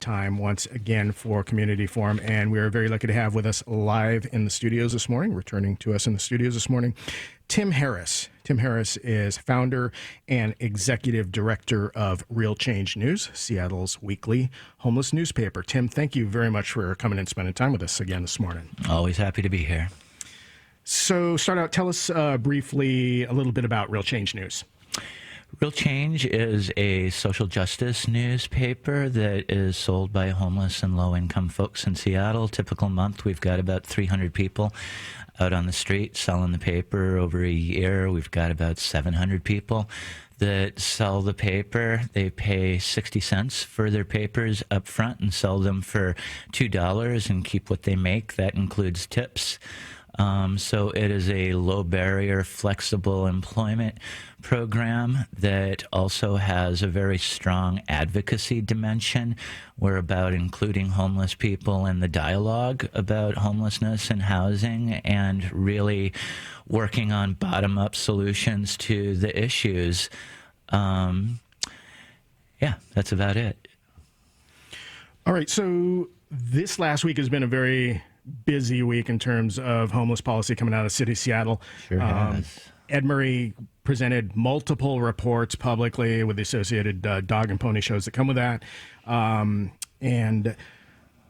time once again for Community Forum, and we are very lucky to have with us live in the studios this morning, returning to us in the studios this morning, Tim Harris. Tim Harris is founder and executive director of Real Change News, Seattle's weekly homeless newspaper. Tim, thank you very much for coming and spending time with us again this morning. Always happy to be here. So start out, tell us briefly a little bit about Real Change News. Real Change is a social justice newspaper that is sold by homeless and low-income folks in Seattle. Typical month, we've got about 300 people out on the street selling the paper. Over a year, we've got about 700 people that sell the paper. They pay 60 cents for their papers up front and sell them for $2 and keep what they make. That includes tips. So it is a low-barrier, flexible employment program that also has a very strong advocacy dimension. We're about including homeless people in the dialogue about homelessness and housing and really working on bottom-up solutions to the issues. Yeah, that's about it. All right, so this last week has been a very busy week in terms of homeless policy coming out of the city of Seattle. Sure has. Ed Murray presented multiple reports publicly with the associated dog and pony shows that come with that. And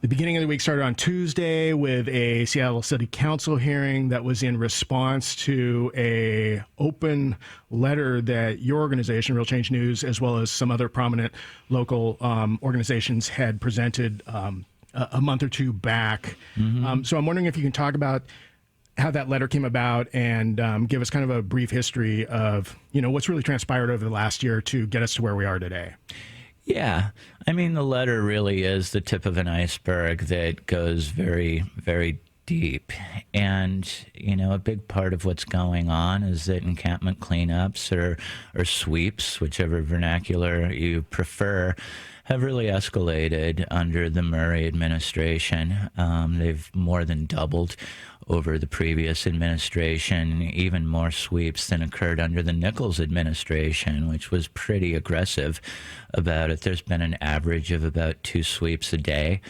the beginning of the week started on Tuesday with a Seattle City Council hearing that was in response to a open letter that your organization, Real Change News, as well as some other prominent local organizations had presented a month or two back. Mm-hmm. So I'm wondering if you can talk about how that letter came about and give us kind of a brief history of, what's really transpired over the last year to get us to where we are today. Yeah. I mean, the letter really is the tip of an iceberg that goes very, very deep. And, a big part of what's going on is that encampment cleanups or sweeps, whichever vernacular you prefer, have really escalated under the Murray administration. They've more than doubled over the previous administration, even more sweeps than occurred under the Nichols administration, which was pretty aggressive about it. There's been an average of about 2 sweeps a day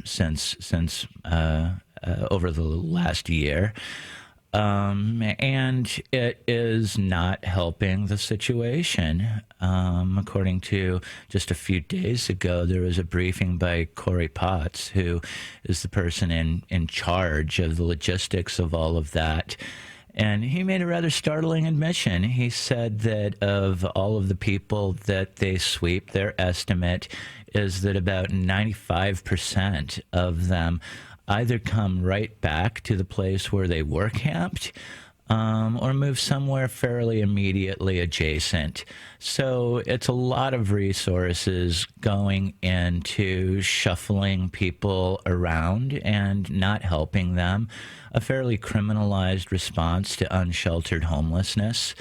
since over the last year. And it is not helping the situation. According to just a few days ago, there was a briefing by Corey Potts, who is the person in charge of the logistics of all of that. And he made a rather startling admission. He said that of all of the people that they sweep, their estimate is that about 95% of them either come right back to the place where they were camped or move somewhere fairly immediately adjacent. So it's a lot of resources going into shuffling people around and not helping them, a fairly criminalized response to unsheltered homelessness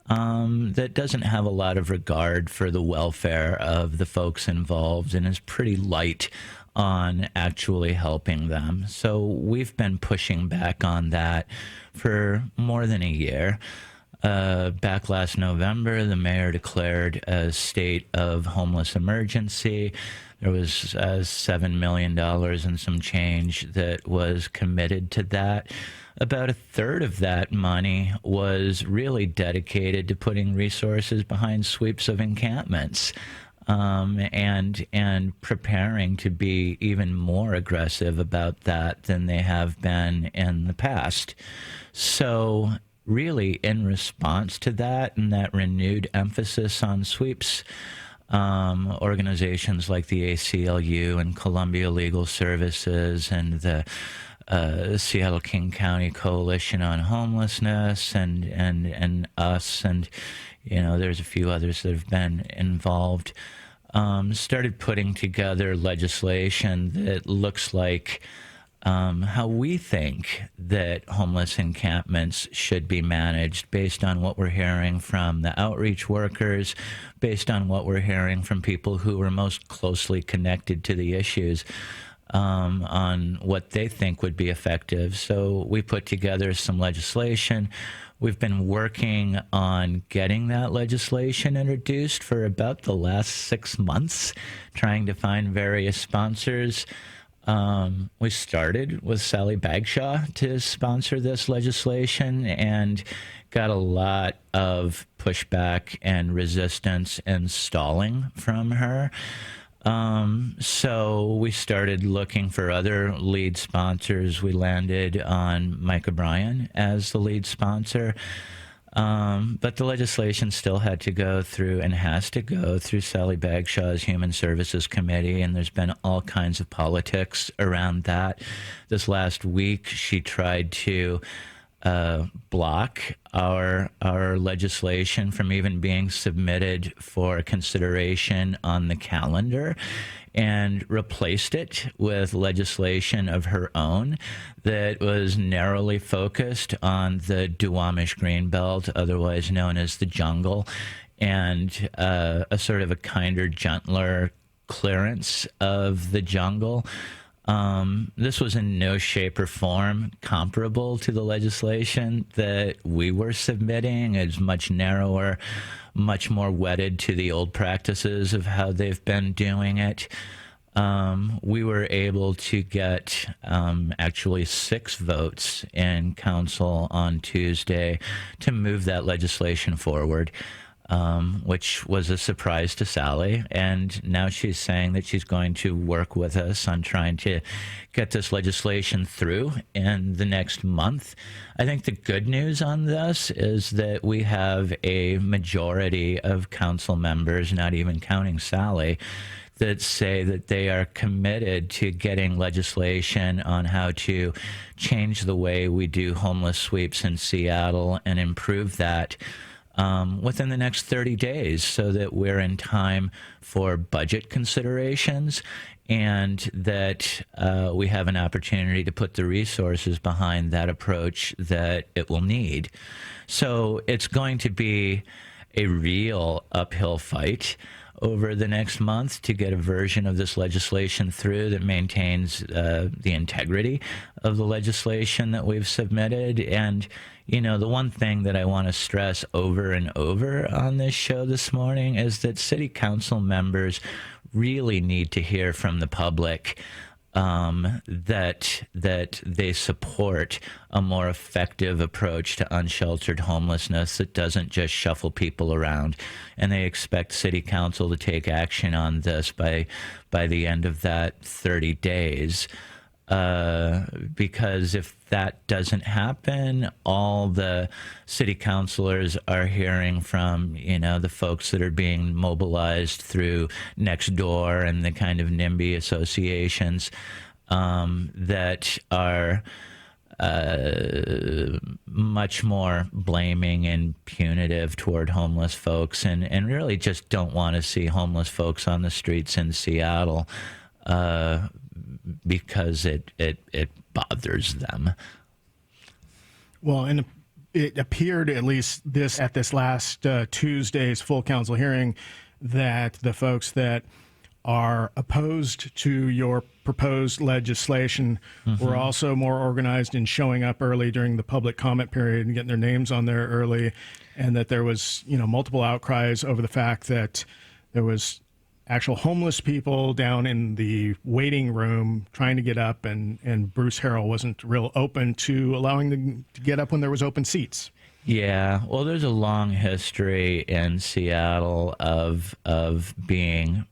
that doesn't have a lot of regard for the welfare of the folks involved and is pretty light on actually helping them. So we've been pushing back on that for more than a year. Back last November, the mayor declared a state of homeless emergency. There was $7 million and some change that was committed to that. About a third of that money was really dedicated to putting resources behind sweeps of encampments. And preparing to be even more aggressive about that than they have been in the past. So really, in response to that and that renewed emphasis on sweeps, organizations like the ACLU and Columbia Legal Services and the Seattle King County Coalition on Homelessness and us and there's a few others that have been involved, started putting together legislation that looks like how we think that homeless encampments should be managed based on what we're hearing from the outreach workers, based on what we're hearing from people who are most closely connected to the issues. on what they think would be effective. So we put together some legislation. We've been working on getting that legislation introduced for about the last 6 months, trying to find various sponsors. We started with Sally Bagshaw to sponsor this legislation and got a lot of pushback and resistance and stalling from her. So we started looking for other lead sponsors. We landed on Mike O'Brien as the lead sponsor. But the legislation still had to go through and has to go through Sally Bagshaw's Human Services Committee, and there's been all kinds of politics around that. This last week, she tried to block our legislation from even being submitted for consideration on the calendar, and replaced it with legislation of her own that was narrowly focused on the Duwamish Greenbelt, otherwise known as the jungle, and a sort of a kinder, gentler clearance of the jungle. This was in no shape or form comparable to the legislation that we were submitting. It's much narrower, much more wedded to the old practices of how they've been doing it. We were able to get actually 6 votes in council on Tuesday to move that legislation forward. Which was a surprise to Sally. And now she's saying that she's going to work with us on trying to get this legislation through in the next month. I think the good news on this is that we have a majority of council members, not even counting Sally, that say that they are committed to getting legislation on how to change the way we do homeless sweeps in Seattle and improve that within the next 30 days so that we're in time for budget considerations and that we have an opportunity to put the resources behind that approach that it will need. So it's going to be a real uphill fight over the next month to get a version of this legislation through that maintains the integrity of the legislation that we've submitted. And, you know, the one thing that I want to stress over and over on this show this morning is that city council members really need to hear from the public that they support a more effective approach to unsheltered homelessness that doesn't just shuffle people around, and they expect city council to take action on this by the end of that 30 days. Because if that doesn't happen, all the city councilors are hearing from, you know, the folks that are being mobilized through Nextdoor and the kind of NIMBY associations that are much more blaming and punitive toward homeless folks and really just don't want to see homeless folks on the streets in Seattle because it bothers them. Well, and it appeared, at least at this last Tuesday's full council hearing, that the folks that are opposed to your proposed legislation were also more organized in showing up early during the public comment period and getting their names on there early, and that there was, you know, multiple outcries over the fact that there was actual homeless people down in the waiting room trying to get up, and Bruce Harrell wasn't real open to allowing them to get up when there was open seats. Yeah, well, there's a long history in Seattle of being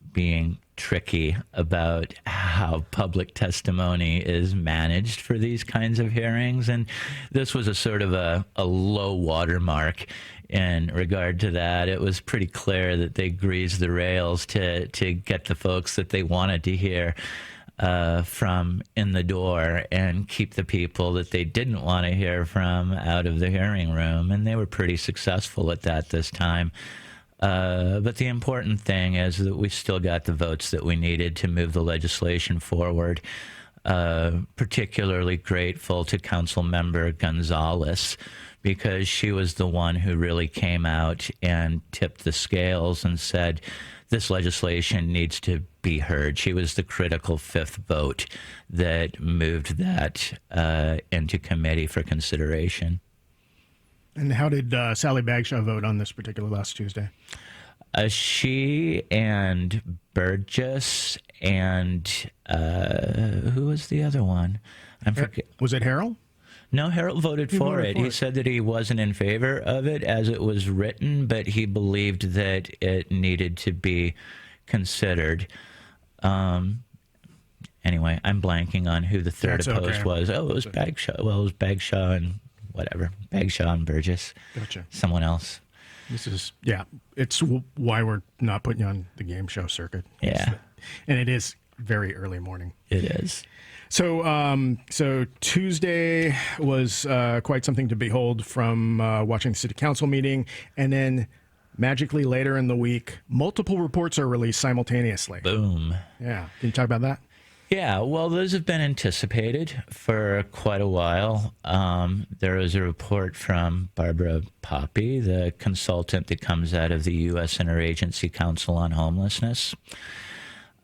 tricky about how public testimony is managed for these kinds of hearings, and this was a sort of a low watermark in regard to that. It was pretty clear that they greased the rails to get the folks that they wanted to hear from in the door and keep the people that they didn't want to hear from out of the hearing room, and they were pretty successful at that this time. But the important thing is that we still got the votes that we needed to move the legislation forward. Particularly grateful to Council Member Gonzalez, because she was the one who really came out and tipped the scales and said this legislation needs to be heard. She was the critical fifth vote that moved that into committee for consideration. And how did Sally Bagshaw vote on this particular last Tuesday? She and Burgess and who was the other one? I forget. Was it Harold? No, Harold voted for voted it. for He it. said that he wasn't in favor of it as it was written, but he believed that it needed to be considered. Anyway, I'm blanking on who the third That's opposed okay. was. Oh, it was Bagshaw. Well, it was Bagshaw and whatever. Bagshaw and Burgess. Gotcha. Someone else. This is, it's why we're not putting you on the game show circuit. Yeah. And it is very early morning. It is. So Tuesday was quite something to behold from watching the city council meeting. And then magically later in the week, multiple reports are released simultaneously. Boom. Yeah. Can you talk about that? Yeah, well, those have been anticipated for quite a while. There was a report from Barbara Poppy, the consultant that comes out of the U.S. Interagency Council on Homelessness.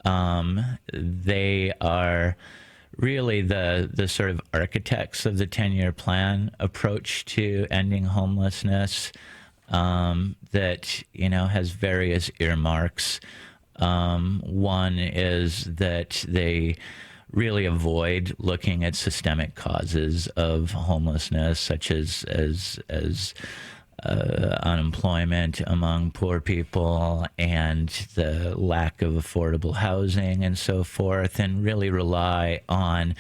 They are really the sort of architects of the 10-year plan approach to ending homelessness that, has various earmarks. One is that they really avoid looking at systemic causes of homelessness, such as unemployment among poor people and the lack of affordable housing and so forth, and really rely on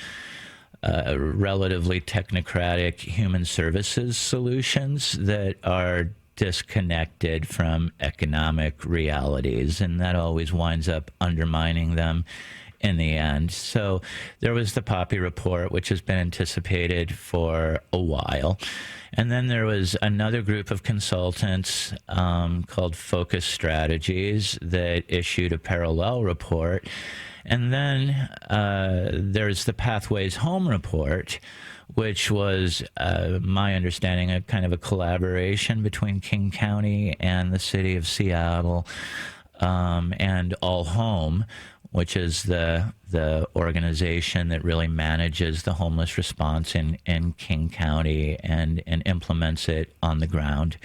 relatively technocratic human services solutions that are disconnected from economic realities, and that always winds up undermining them in the end. So there was the Poppy report, which has been anticipated for a while. And then there was another group of consultants called Focus Strategies that issued a parallel report. And then there's the Pathways Home report, which was, my understanding, a kind of a collaboration between King County and the city of Seattle, and All Home, which is the organization that really manages the homeless response in King County and implements it on the ground.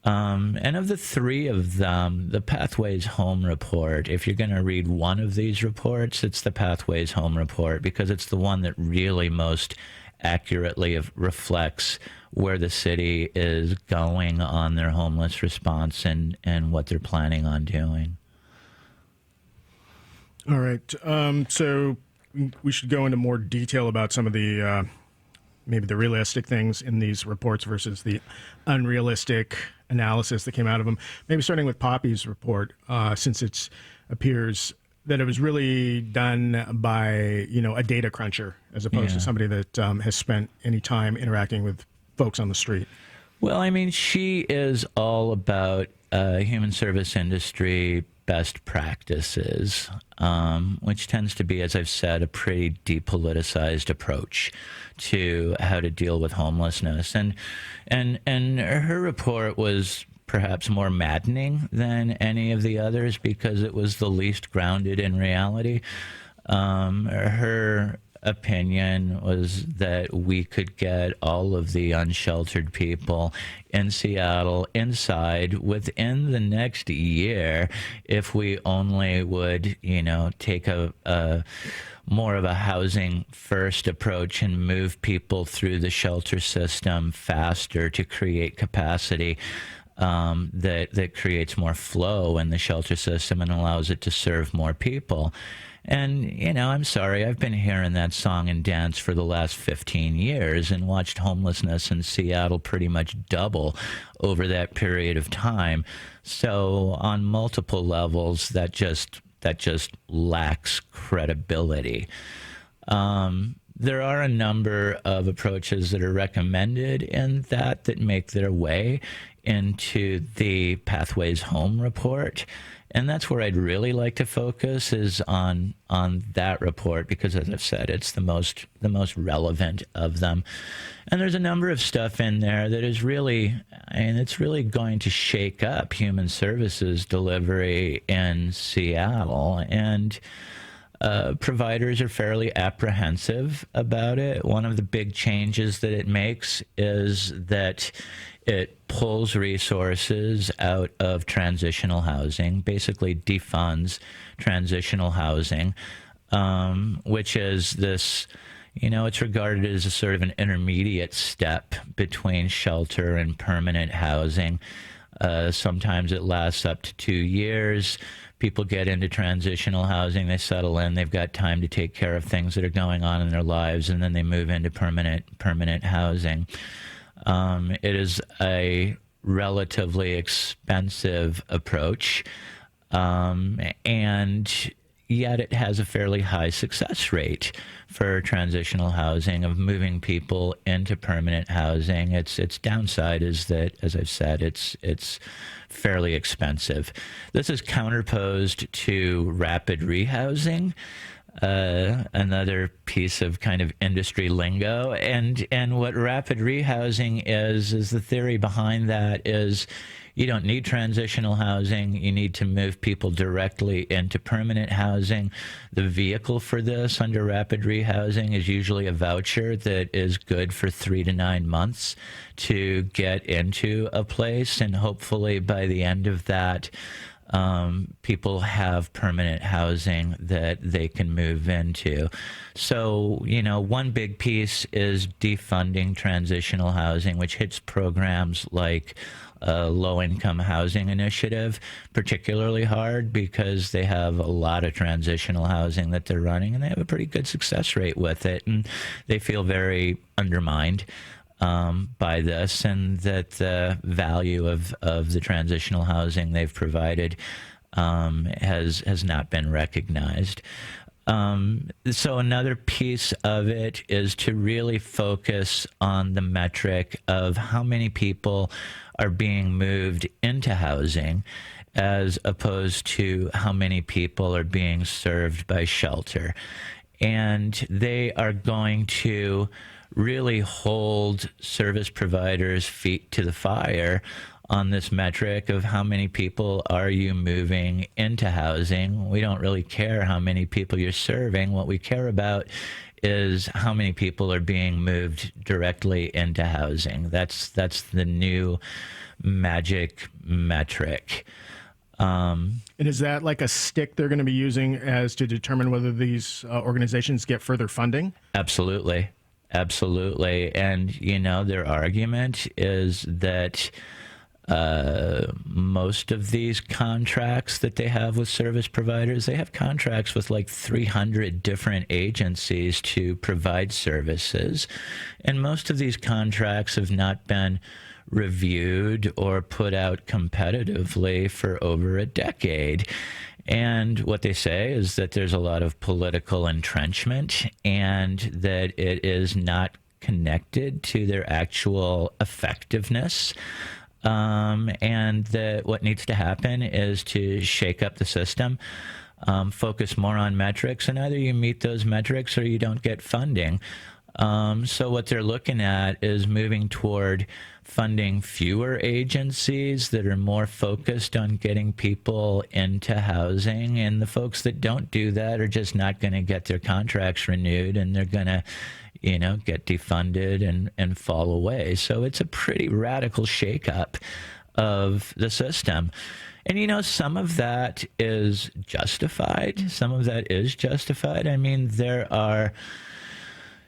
And of the three of them, the Pathways Home report, if you're going to read one of these reports, it's the Pathways Home report, because it's the one that really most accurately reflects where the city is going on their homeless response and what they're planning on doing. All right. So we should go into more detail about some of the maybe the realistic things in these reports versus the unrealistic analysis that came out of them. Maybe starting with Poppy's report, since it appears that it was really done by, a data cruncher as opposed to somebody that has spent any time interacting with folks on the street. Well, I mean, she is all about human service industry best practices, which tends to be, as I've said, a pretty depoliticized approach to how to deal with homelessness. And her report was perhaps more maddening than any of the others because it was the least grounded in reality. Her opinion was that we could get all of the unsheltered people in Seattle inside within the next year if we only would, take a more of a housing first approach and move people through the shelter system faster to create capacity that creates more flow in the shelter system and allows it to serve more people. And, I'm sorry, I've been hearing that song and dance for the last 15 years and watched homelessness in Seattle pretty much double over that period of time. So on multiple levels, that just lacks credibility. there are a number of approaches that are recommended in that make their way into the Pathways Home report. And that's where I'd really like to focus, is on that report, because, as I've said, it's the most relevant of them. And there's a number of stuff in there that is really, it's really going to shake up human services delivery in Seattle. And providers are fairly apprehensive about it. One of the big changes that it makes is that it pulls resources out of transitional housing, basically defunds transitional housing, which is this, it's regarded as a sort of an intermediate step between shelter and permanent housing. Sometimes it lasts up to 2 years. People get into transitional housing, they settle in, they've got time to take care of things that are going on in their lives, and then they move into permanent housing. It is a relatively expensive approach, and yet it has a fairly high success rate for transitional housing, of moving people into permanent housing. Its downside is that, as I've said, it's fairly expensive. This is counterposed to rapid rehousing, another piece of kind of industry lingo. And what rapid rehousing is the theory behind that is, you don't need transitional housing. You need to move people directly into permanent housing. The vehicle for this under rapid rehousing is usually a voucher that is good for 3 to 9 months to get into a place. And hopefully by the end of that, people have permanent housing that they can move into. So, one big piece is defunding transitional housing, which hits programs like low-income housing initiative particularly hard, because they have a lot of transitional housing that they're running, and they have a pretty good success rate with it, and they feel very undermined by this, and that the value of the transitional housing they've provided has not been recognized. So another piece of it is to really focus on the metric of how many people are being moved into housing, as opposed to how many people are being served by shelter. And they are going to really hold service providers' feet to the fire on this metric of how many people are you moving into housing. We don't really care how many people you're serving. What we care about is how many people are being moved directly into housing. That's the new magic metric. And is that like a stick they're going to be using as to determine whether these organizations get further funding? Absolutely. And, their argument is that most of these contracts that they have with service providers, they have contracts with like 300 different agencies to provide services. And most of these contracts have not been reviewed or put out competitively for over a decade. And what they say is that there's a lot of political entrenchment, and that it is not connected to their actual effectiveness. And that what needs to happen is to shake up the system, focus more on metrics, and either you meet those metrics or you don't get funding. So what they're looking at is moving toward funding fewer agencies that are more focused on getting people into housing. And the folks that don't do that are just not going to get their contracts renewed, and they're going to, get defunded and fall away. So it's a pretty radical shakeup of the system. And, some of that is justified. I mean, there are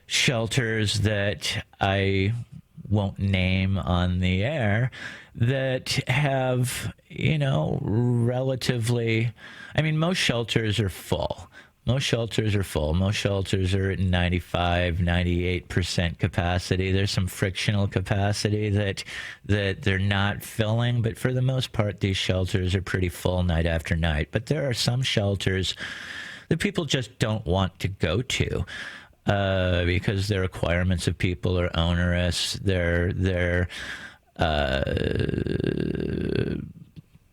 shelters that I won't name on the air that have, relatively, most shelters are full. Most shelters are at 95, 98% capacity. There's some frictional capacity that they're not filling, but for the most part, these shelters are pretty full night after night. But there are some shelters that people just don't want to go to. because the requirements of people are onerous. They're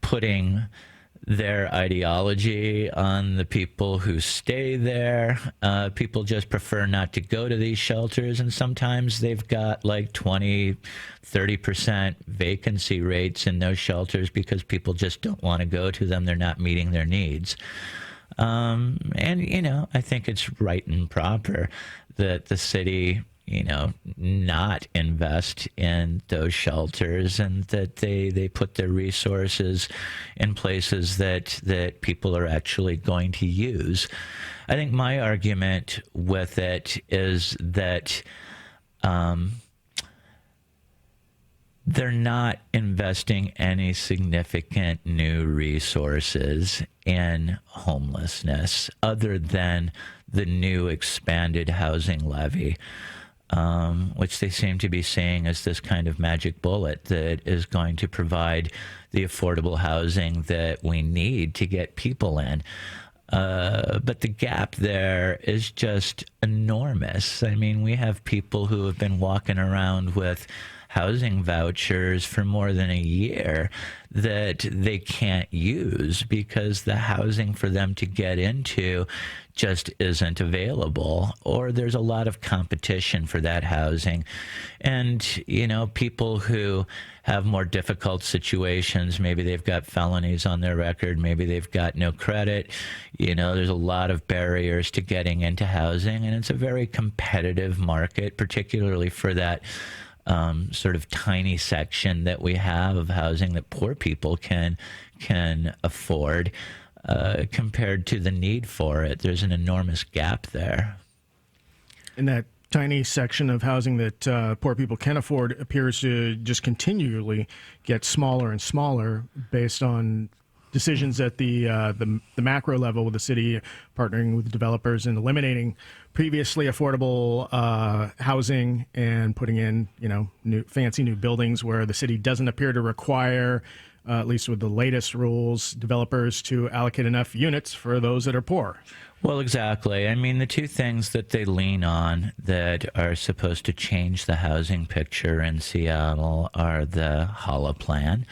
putting their ideology on the people who stay there. People just prefer not to go to these shelters, and sometimes they've got like 20-30% vacancy rates in those shelters because people just don't want to go to them. They're not meeting their needs. And, you know, I think it's right and proper that the city, you know, not invest in those shelters, and that they put their resources in places that people are actually going to use. I think my argument with it is that they're not investing any significant new resources in homelessness other than the new expanded housing levy, which they seem to be seeing as this kind of magic bullet that is going to provide the affordable housing that we need to get people in. But the gap there is just enormous. I mean, we have people who have been walking around with housing vouchers for more than a year that they can't use because the housing for them to get into just isn't available, or there's a lot of competition for that housing. And, you know, people who have more difficult situations, maybe they've got felonies on their record, maybe they've got no credit, you know, there's a lot of barriers to getting into housing, and it's a very competitive market, particularly for that sort of tiny section that we have of housing that poor people can afford, compared to the need for it. There's an enormous gap there. And that tiny section of housing that poor people can afford appears to just continually get smaller and smaller based on decisions at the macro level, with the city partnering with developers and eliminating previously affordable housing and putting in, you know, fancy new buildings where the city doesn't appear to require, at least with the latest rules, developers to allocate enough units for those that are poor. Well, exactly. I mean, the two things that they lean on that are supposed to change the housing picture in Seattle are the HALA plan.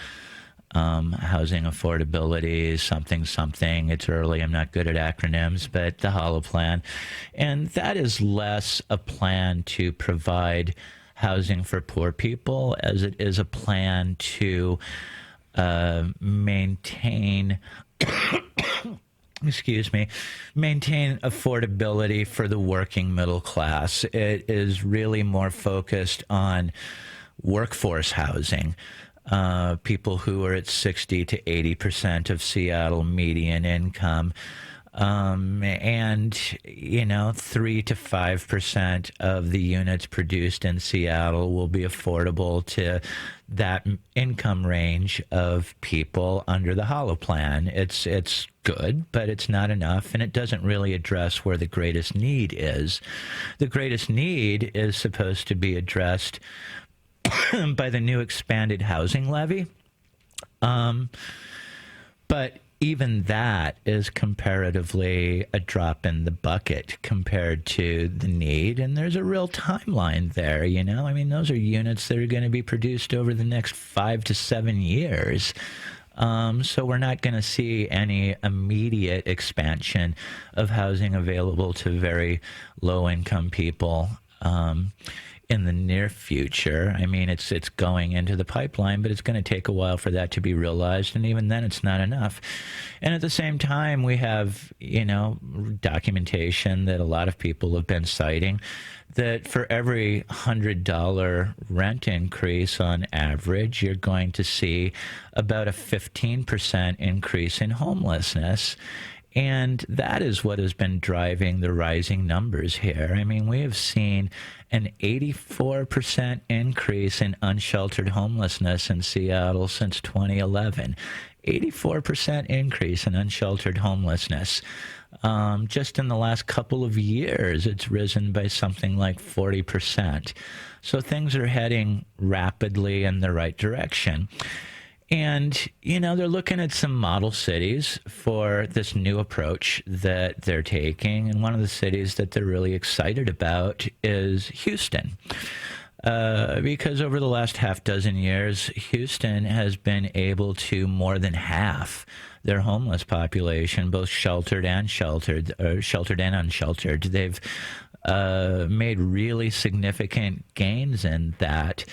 Housing affordability, something. It's early. I'm not good at acronyms, but the HALA plan. And that is less a plan to provide housing for poor people as it is a plan to maintain maintain affordability for the working middle class. It is really more focused on workforce housing. People who are at 60 to 80% of Seattle median income, and, you know, 3 to 5% of the units produced in Seattle will be affordable to that income range of people under the HALA plan. It's good, but it's not enough, and it doesn't really address where the greatest need is. The greatest need is supposed to be addressed by the new expanded housing levy. But even that is comparatively a drop in the bucket compared to the need. And there's a real timeline there, you know? I mean, those are units that are going to be produced over the next 5 to 7 years. So we're not going to see any immediate expansion of housing available to very low-income people in the near future. I mean, it's going into the pipeline, but it's going to take a while for that to be realized, and even then it's not enough. And at the same time, we have, you know, documentation that a lot of people have been citing that for every $100 rent increase on average, you're going to see about a 15% increase in homelessness. And that is what has been driving the rising numbers here. I mean, we have seen an 84% increase in unsheltered homelessness in Seattle since 2011. 84% increase in unsheltered homelessness. Just in the last couple of years, it's risen by something like 40%. So things are heading rapidly in the right direction. And, they're looking at some model cities for this new approach that they're taking. And one of the cities that they're really excited about is Houston. Because over the last half dozen years, Houston has been able to more than half their homeless population, both sheltered and sheltered and unsheltered. They've made really significant gains in that.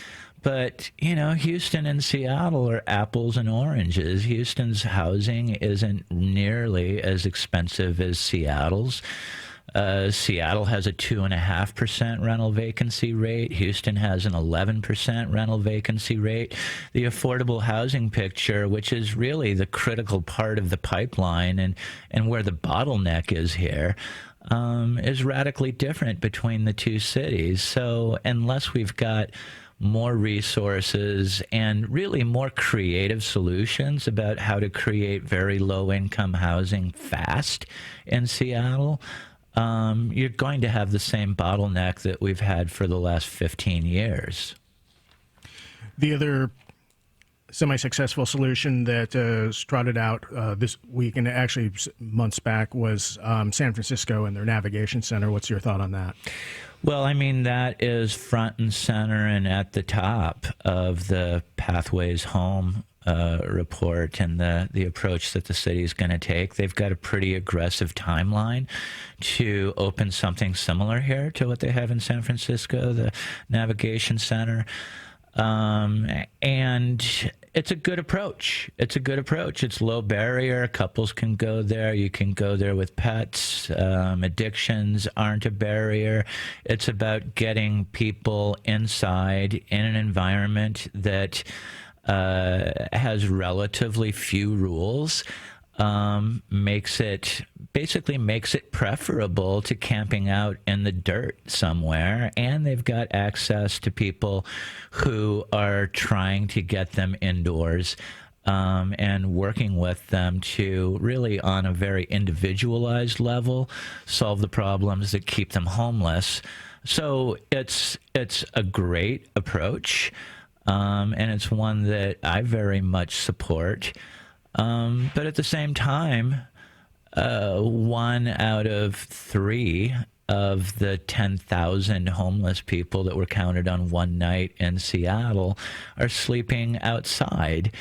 But, Houston and Seattle are apples and oranges. Houston's housing isn't nearly as expensive as Seattle's. Seattle has a 2.5% rental vacancy rate. Houston has an 11% rental vacancy rate. The affordable housing picture, which is really the critical part of the pipeline and where the bottleneck is here, is radically different between the two cities. So unless we've got more resources and really more creative solutions about how to create very low-income housing fast in Seattle, you're going to have the same bottleneck that we've had for the last 15 years. The other semi-successful solution that trotted out this week, and actually months back, was San Francisco and their navigation center. What's your thought on that? Well, I mean, that is front and center and at the top of the Pathways Home report and the approach that the city is going to take. They've got a pretty aggressive timeline to open something similar here to what they have in San Francisco, the navigation center. And it's a good approach. It's low barrier. Couples can go there. You can go there with pets. Addictions aren't a barrier. It's about getting people inside in an environment that has relatively few rules. Makes it preferable to camping out in the dirt somewhere, and they've got access to people who are trying to get them indoors and working with them to really, on a very individualized level, solve the problems that keep them homeless. So it's a great approach, and it's one that I very much support. But at the same time, 1 out of 3 of the 10,000 homeless people that were counted on one night in Seattle are sleeping outside.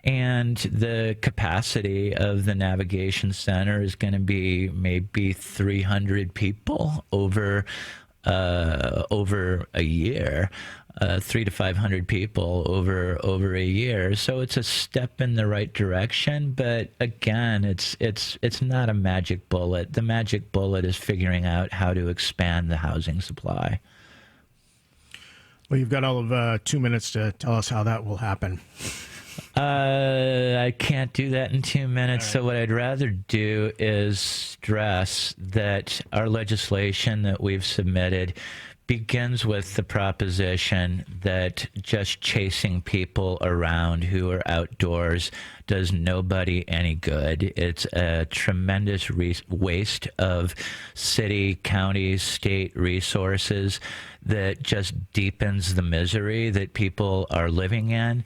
And the capacity of the navigation center is going to be maybe 300 people over a year. 300 to 500 people over a year. So it's a step in the right direction, but again, it's not a magic bullet. The magic bullet is figuring out how to expand the housing supply. Well, you've got all of 2 minutes to tell us how that will happen. I can't do that in 2 minutes. Right. So what I'd rather do is stress that our legislation that we've submitted begins with the proposition that just chasing people around who are outdoors does nobody any good. It's a tremendous waste of city, county, state resources that just deepens the misery that people are living in.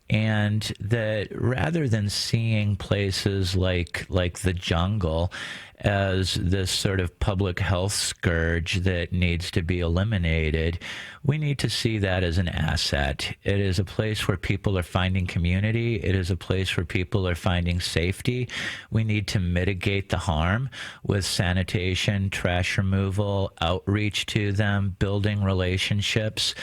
And that rather than seeing places like the jungle as this sort of public health scourge that needs to be eliminated, we need to see that as an asset. It is a place where people are finding community. It is a place where people are finding safety. We need to mitigate the harm with sanitation, trash removal, outreach to them, building relationships.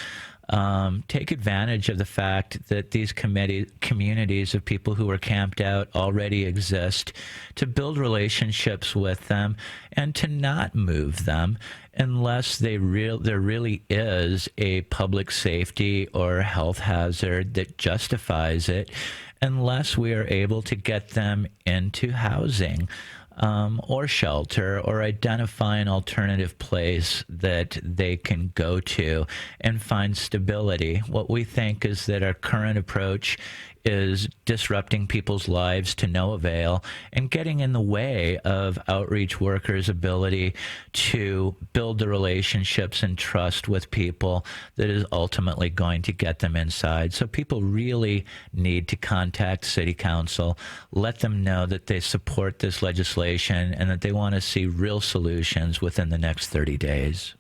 Take advantage of the fact that these communities of people who are camped out already exist, to build relationships with them and to not move them unless there really is a public safety or health hazard that justifies it, unless we are able to get them into housing. or shelter, or identify an alternative place that they can go to and find stability. What we think is that our current approach is disrupting people's lives to no avail and getting in the way of outreach workers' ability to build the relationships and trust with people that is ultimately going to get them inside. So people really need to contact City Council, let them know that they support this legislation and that they want to see real solutions within the next 30 days.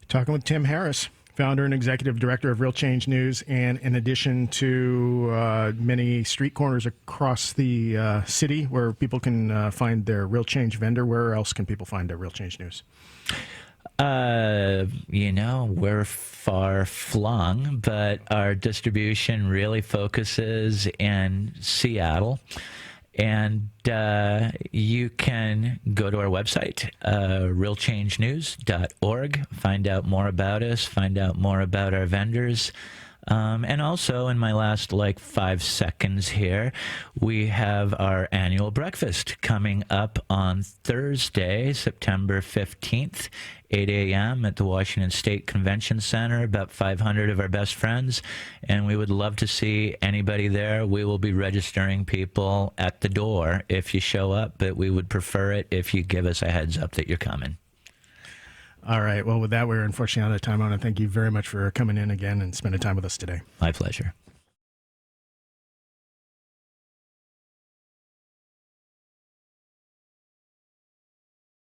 Talking with Tim Harris, founder and executive director of Real Change News, and in addition to many street corners across the city where people can find their Real Change vendor, where else can people find their Real Change News? We're far flung, but our distribution really focuses in Seattle. And you can go to our website, realchangenews.org, find out more about us, find out more about our vendors. And also, in my last 5 seconds here, we have our annual breakfast coming up on Thursday, September 15th, 8 a.m. at the Washington State Convention Center, about 500 of our best friends, and we would love to see anybody there. We will be registering people at the door if you show up, but we would prefer it if you give us a heads up that you're coming. All right. Well, with that, we're unfortunately out of time. I want to thank you very much for coming in again and spending time with us today. My pleasure.